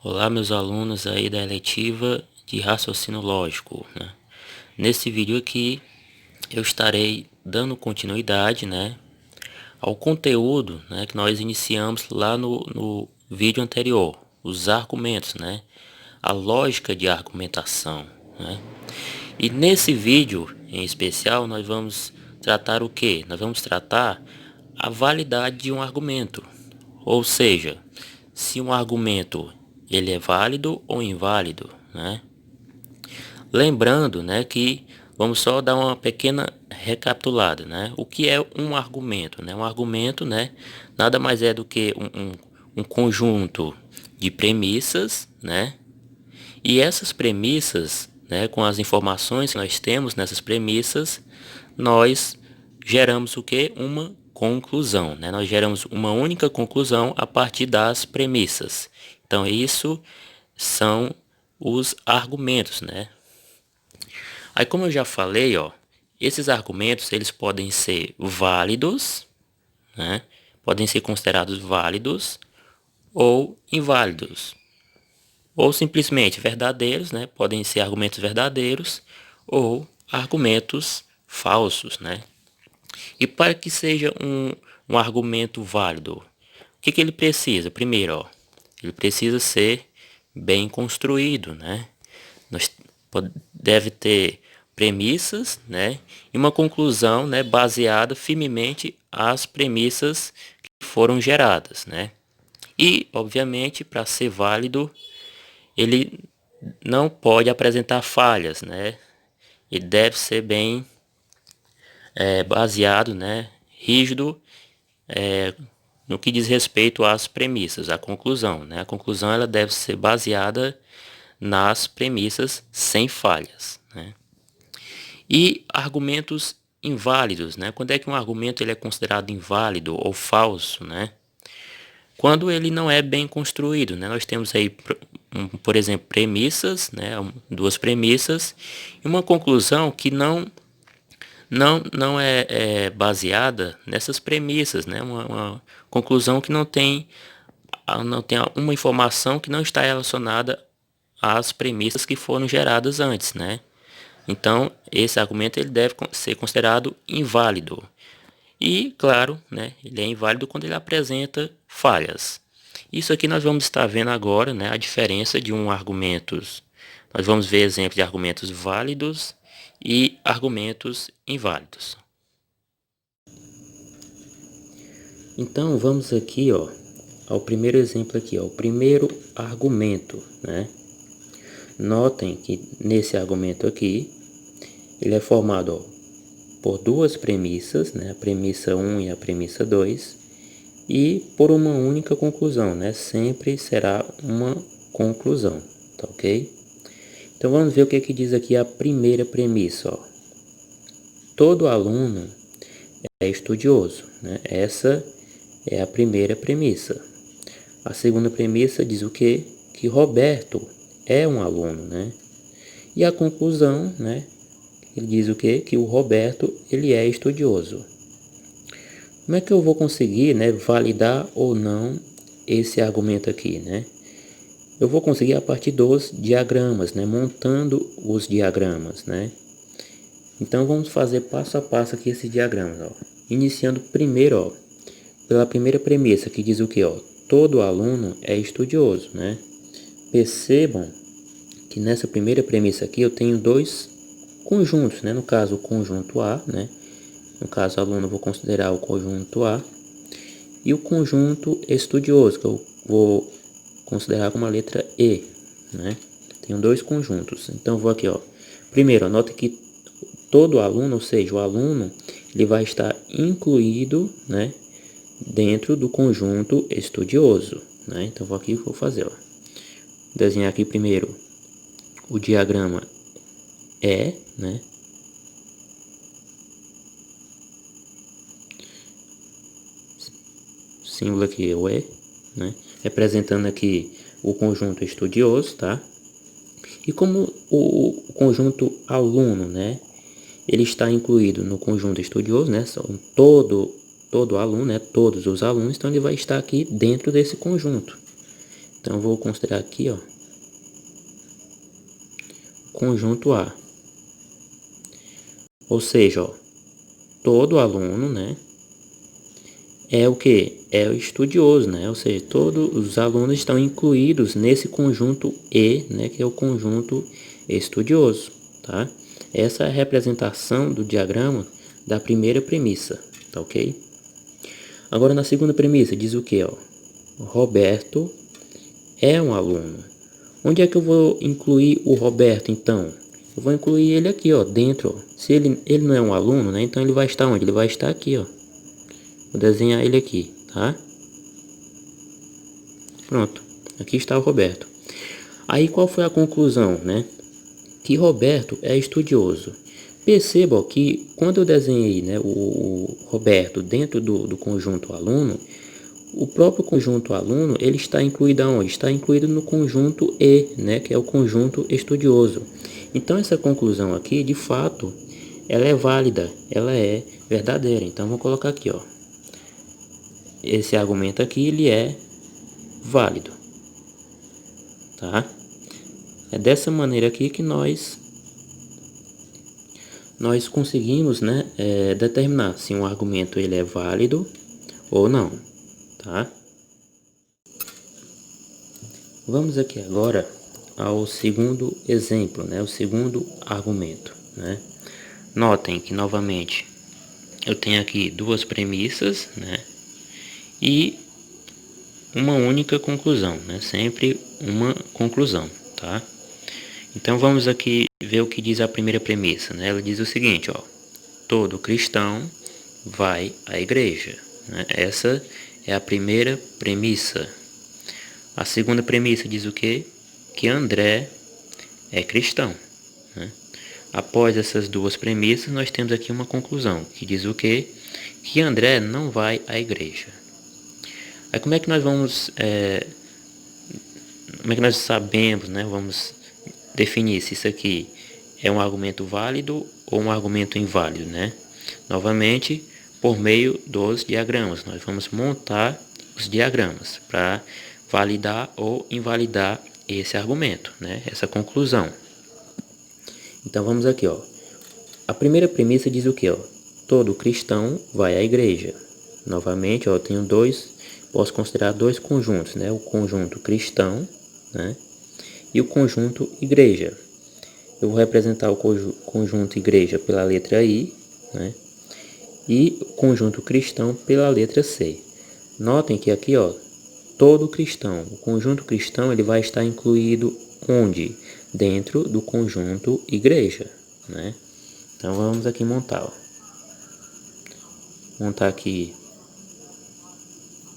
Olá, meus alunos aí da eletiva de raciocínio lógico, né? Nesse vídeo aqui eu estarei dando continuidade, né, ao conteúdo, né, que nós iniciamos lá no vídeo anterior, os argumentos, né, a lógica de argumentação, né? E nesse vídeo em especial nós vamos tratar o que? Nós vamos tratar a validade de um argumento, ou seja, se um argumento ele é válido ou inválido, né? Lembrando, né, que vamos só dar uma pequena recapitulada, né? O que é um argumento, né? Um argumento, né, nada mais é do que um conjunto de premissas, né? E essas premissas, né, com as informações que nós temos nessas premissas, nós geramos o que? Uma conclusão, né? Nós geramos uma única conclusão a partir das premissas. Então, isso são os argumentos, né? Aí, como eu já falei, ó, esses argumentos eles podem ser válidos, né? Podem ser considerados válidos ou inválidos, ou simplesmente verdadeiros, né? Podem ser argumentos verdadeiros ou argumentos falsos, né? E para que seja um argumento válido, o que ele precisa? Primeiro, ó, ele precisa ser bem construído, né? Nós deve ter premissas, né? E uma conclusão, né? Baseada firmemente às premissas que foram geradas, né? E, obviamente, para ser válido, ele não pode apresentar falhas, né? Ele deve ser bem baseado, né? Rígido no que diz respeito às premissas, à conclusão, né? A conclusão ela deve ser baseada nas premissas sem falhas, né? E argumentos inválidos, né? Quando é que um argumento ele é considerado inválido ou falso, né? Quando ele não é bem construído, né? Nós temos aí, por exemplo, premissas, né? Duas premissas e uma conclusão que não é baseada nessas premissas, né? Uma conclusão que não tem uma informação que não está relacionada às premissas que foram geradas antes, né? Então, esse argumento ele deve ser considerado inválido. E, claro, né, ele é inválido quando ele apresenta falhas. Isso aqui nós vamos estar vendo agora, né, a diferença de argumentos. Nós vamos ver exemplos de argumentos válidos e argumentos inválidos. Então, vamos aqui, ó, ao primeiro exemplo aqui, ó, o primeiro argumento, né? Notem que nesse argumento aqui, ele é formado, ó, por duas premissas, né? A premissa 1 e a premissa 2, e por uma única conclusão, né? Sempre será uma conclusão, tá ok? Então vamos ver o que que diz aqui a primeira premissa, ó. Todo aluno é estudioso, né? Essa é a primeira premissa. A segunda premissa diz o quê? Que Roberto é um aluno, né? E a conclusão, né? Ele diz o quê? Que o Roberto, ele é estudioso. Como é que eu vou conseguir, né, validar ou não esse argumento aqui, né? Eu vou conseguir a partir dos diagramas, né? Montando os diagramas, né? Então vamos fazer passo a passo aqui esses diagramas, ó. Iniciando primeiro, ó, pela primeira premissa que diz o que, ó? Todo aluno é estudioso, né? Percebam que nessa primeira premissa aqui eu tenho dois conjuntos, né? No caso o conjunto A, né? No caso aluno eu vou considerar o conjunto A e o conjunto estudioso, que eu vou considerar como a letra E, né? Tenho dois conjuntos. Então vou aqui, ó. Primeiro, anote que todo aluno, ou seja, o aluno, ele vai estar incluído, né, dentro do conjunto estudioso, né? Então vou aqui, vou fazer, ó. Desenhar aqui primeiro o diagrama E, né? Símbolo aqui é o E, né? Representando aqui o conjunto estudioso, tá? E como o conjunto aluno, né? Ele está incluído no conjunto estudioso, né? São todo aluno, né? Todos os alunos, então ele vai estar aqui dentro desse conjunto. Então vou considerar aqui, ó, conjunto A. Ou seja, ó, todo aluno, né, é o que? É o estudioso, né? Ou seja, todos os alunos estão incluídos nesse conjunto E, né, que é o conjunto estudioso, tá? Essa é a representação do diagrama da primeira premissa, tá ok? Agora na segunda premissa diz o que, ó? Roberto é um aluno. Onde é que eu vou incluir o Roberto, então? Eu vou incluir ele aqui, ó, dentro, ó. Se ele não é um aluno, né, então ele vai estar onde? Ele vai estar aqui, ó. Vou desenhar ele aqui, tá? Pronto, aqui está o Roberto. Aí qual foi a conclusão, né? Que Roberto é estudioso. Perceba que quando eu desenhei, né, o Roberto dentro do conjunto aluno, o próprio conjunto aluno, ele está incluído aonde? Está incluído no conjunto E, né, que é o conjunto estudioso. Então essa conclusão aqui, de fato, ela é válida, ela é verdadeira. Então vou colocar aqui, ó. Esse argumento aqui, ele é válido, tá? É dessa maneira aqui que nós conseguimos, né, determinar se um argumento ele é válido ou não, tá? Vamos aqui agora ao segundo exemplo, né, o segundo argumento, né? Notem que novamente eu tenho aqui duas premissas, né, e uma única conclusão, né? Sempre uma conclusão, tá? Então vamos aqui ver o que diz a primeira premissa, né? Ela diz o seguinte, ó: todo cristão vai à igreja, né? Essa é a primeira premissa. A segunda premissa diz o quê? Que André é cristão, né? Após essas duas premissas, nós temos aqui uma conclusão, que diz o quê? Que André não vai à igreja. Aí como é que nós vamos, como é que nós sabemos, né? Vamos definir se isso aqui é um argumento válido ou um argumento inválido, né? Novamente, por meio dos diagramas. Nós vamos montar os diagramas para validar ou invalidar esse argumento, né? Essa conclusão. Então vamos aqui, ó. A primeira premissa diz o que, ó? Todo cristão vai à igreja. Novamente, ó, eu tenho posso considerar dois conjuntos, né? O conjunto cristão, né, e o conjunto igreja. Eu vou representar o conjunto igreja pela letra I, né, e o conjunto cristão pela letra C. Notem que aqui, ó, todo cristão, o conjunto cristão, ele vai estar incluído onde? Dentro do conjunto igreja, né? Então vamos aqui montar, ó. Montar aqui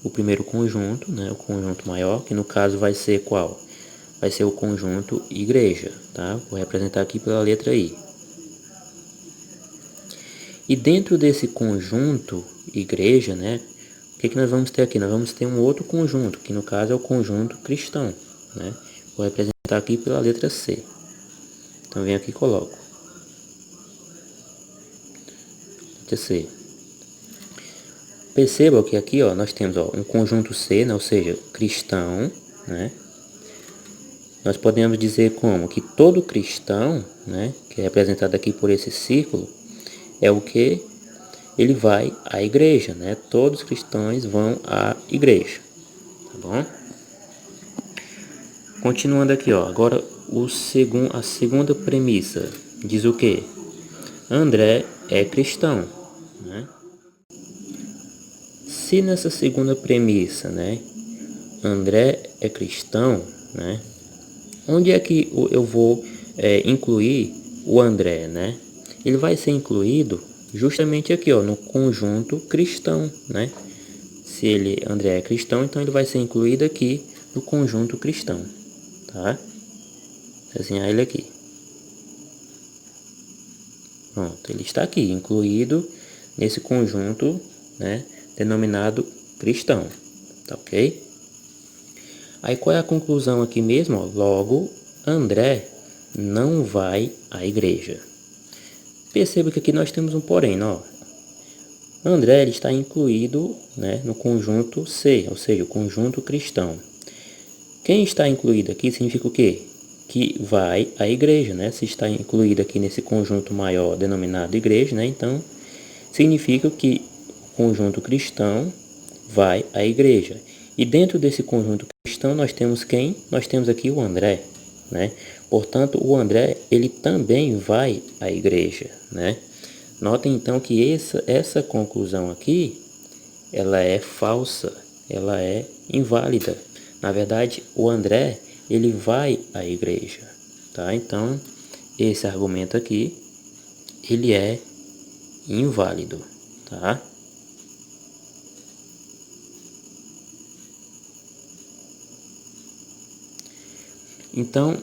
o primeiro conjunto, né, o conjunto maior, que no caso vai ser qual? Vai ser o conjunto igreja, tá? Vou representar aqui pela letra I. E dentro desse conjunto igreja, né, o que nós vamos ter aqui? Nós vamos ter um outro conjunto, que no caso é o conjunto cristão, né? Vou representar aqui pela letra C. Então venho aqui e coloco. Letra C. Perceba que aqui, ó, nós temos, ó, um conjunto C, né, ou seja, cristão, né? Nós podemos dizer como que todo cristão, né, que é representado aqui por esse círculo, é o que? Ele vai à igreja, né? Todos os cristãos vão à igreja, tá bom? Continuando aqui, ó, agora a segunda premissa diz o que? André é cristão, né? Se nessa segunda premissa, né, André é cristão, né, onde é que eu vou incluir o André, né? Ele vai ser incluído justamente aqui, ó, no conjunto cristão, né? Se André é cristão, então ele vai ser incluído aqui no conjunto cristão, tá? Vou desenhar ele aqui. Pronto, ele está aqui, incluído nesse conjunto, né, denominado cristão, tá ok? Aí qual é a conclusão aqui mesmo? Ó? Logo, André não vai à igreja. Perceba que aqui nós temos um porém, ó. André ele está incluído, né, no conjunto C, ou seja, o conjunto cristão. Quem está incluído aqui significa o quê? Que vai à igreja, né? Se está incluído aqui nesse conjunto maior denominado igreja, né? Então, significa que o conjunto cristão vai à igreja. E dentro desse conjunto cristão nós temos quem? Nós temos aqui o André, né? Portanto, o André, ele também vai à igreja, né? Notem então que essa conclusão aqui, ela é falsa, ela é inválida. Na verdade, o André, ele vai à igreja, tá? Então, esse argumento aqui, ele é inválido, tá? Então,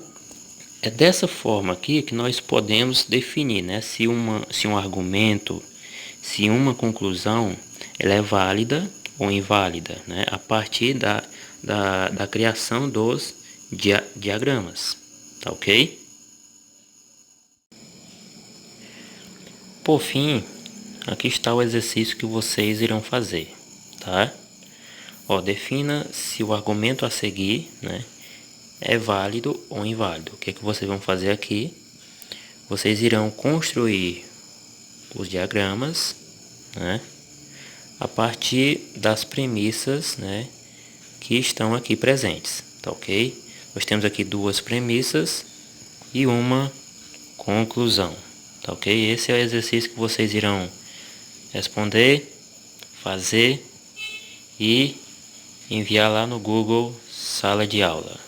é dessa forma aqui que nós podemos definir, né, se um argumento, se uma conclusão, ela é válida ou inválida, né, a partir da criação dos diagramas, tá ok? Por fim, aqui está o exercício que vocês irão fazer, tá? Ó, defina se o argumento a seguir, né, é válido ou inválido. O que é que vocês vão fazer aqui? Vocês irão construir os diagramas, né, a partir das premissas, né, que estão aqui presentes, tá ok? Nós temos aqui duas premissas e uma conclusão, tá ok? Esse é o exercício que vocês irão responder, fazer e enviar lá no Google Sala de Aula.